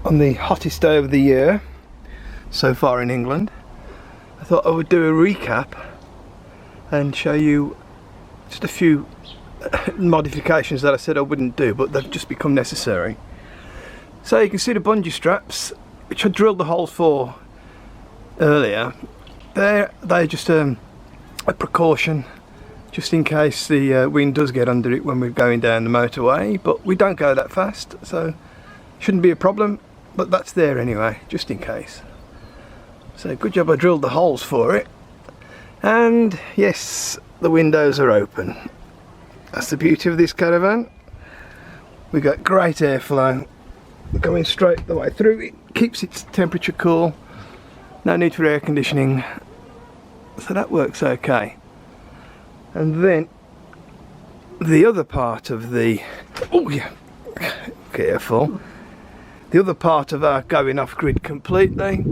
on the hottest day of the year so far in England. I thought I would do a recap and show you just a few modifications that I said I wouldn't do, but they've just become necessary. So you can see the bungee straps, which I drilled the holes for earlier. They're just a precaution, just in case the wind does get under it when we're going down the motorway, but we don't go that fast, so shouldn't be a problem, but that's there anyway, just in case. So good job I drilled the holes for it. And yes, the windows are open. That's the beauty of this caravan. We've got great airflow going straight the way through. It keeps its temperature cool, no need for air conditioning, so that works okay. And then the other part of the, oh yeah, careful, the other part of our going off grid completely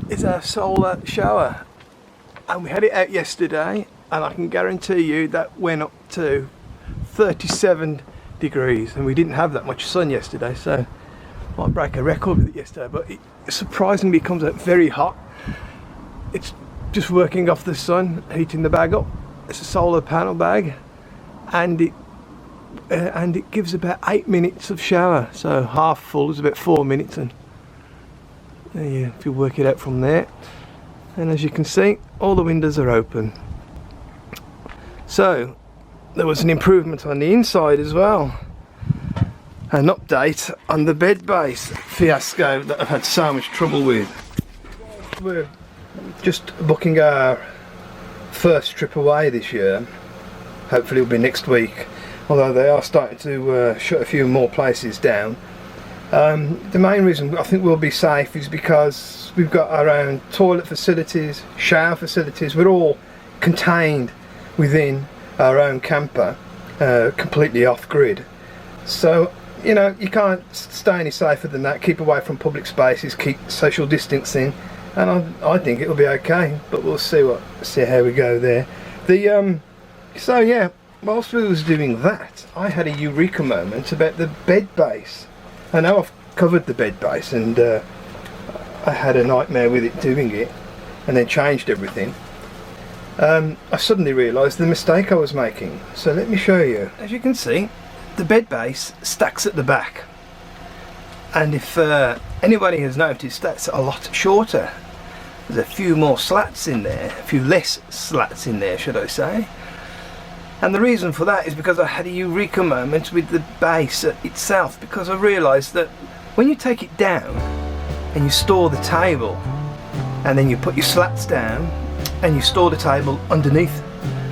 is our solar shower. And we had it out yesterday, and I can guarantee you that went up to 37 degrees, and we didn't have that much sun yesterday, so I might break a record with it yesterday, but it surprisingly comes out very hot. It's just working off the sun, heating the bag up. It's a solar panel bag, and it gives about 8 minutes of shower, so half full is about 4 minutes, and there you, if you work it out from there. And as you can see, all the windows are open. So there was an improvement on the inside as well. An update on the bed base fiasco that I've had so much trouble with. We're just booking our first trip away this year. Hopefully it'll be next week, although they are starting to shut a few more places down. The main reason I think we'll be safe is because we've got our own toilet facilities, shower facilities. We're all contained within our own camper, completely off grid. So, you know, you can't stay any safer than that. Keep away from public spaces, keep social distancing, and I think it'll be okay. But we'll see how we go there. So yeah, whilst we was doing that, I had a eureka moment about the bed base. I know I've covered the bed base, and I had a nightmare with it doing it, and then changed everything. I suddenly realised the mistake I was making, so let me show you. As you can see, the bed base stacks at the back, and if anybody has noticed, that's a lot shorter. There's a few more slats in there, a few less slats in there, should I say. And the reason for that is because I had a eureka moment with the base itself, because I realised that when you take it down and you store the table, and then you put your slats down and you store the table underneath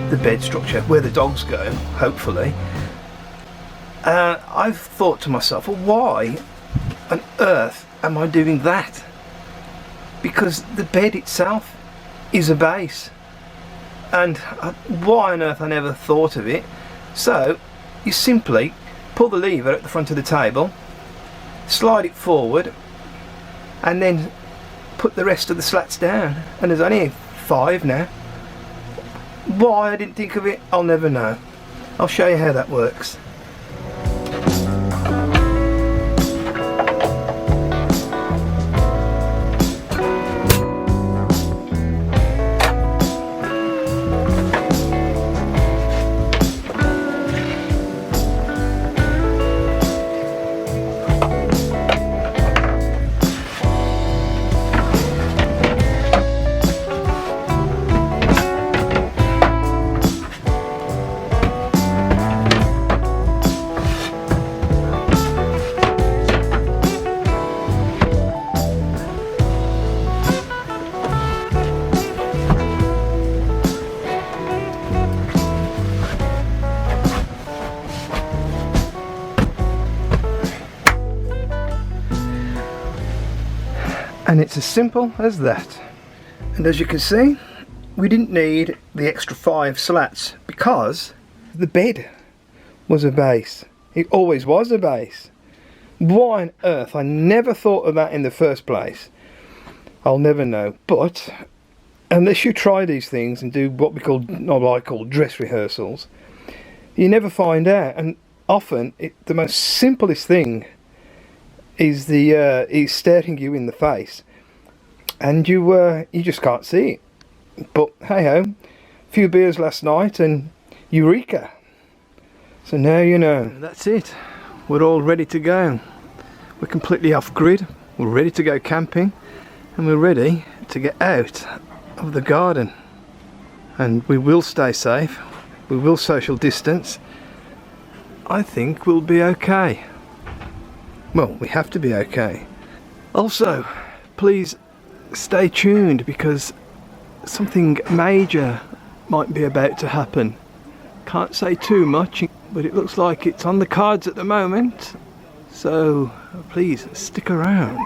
the bed structure where the dogs go, hopefully, I've thought to myself, well, why on earth am I doing that? Because the bed itself is a base. And why on earth I never thought of it. So you simply pull the lever at the front of the table, slide it forward, and then put the rest of the slats down. And there's only 5 now. Why I didn't think of it, I'll never know. I'll show you how that works. And it's as simple as that. And as you can see, we didn't need the extra 5 slats because the bed was a base. It always was a base. Why on earth I never thought of that in the first place, I'll never know. But unless you try these things and do what I call dress rehearsals, you never find out. And often the most simplest thing is the he's staring you in the face, and you just can't see it. But hey ho, a few beers last night and eureka. So now you know. That's it. We're all ready to go. We're completely off grid. We're ready to go camping, and we're ready to get out of the garden. And we will stay safe. We will social distance. I think we'll be okay. Well, we have to be okay. Also, please stay tuned because something major might be about to happen. Can't say too much, but it looks like it's on the cards at the moment. So please stick around.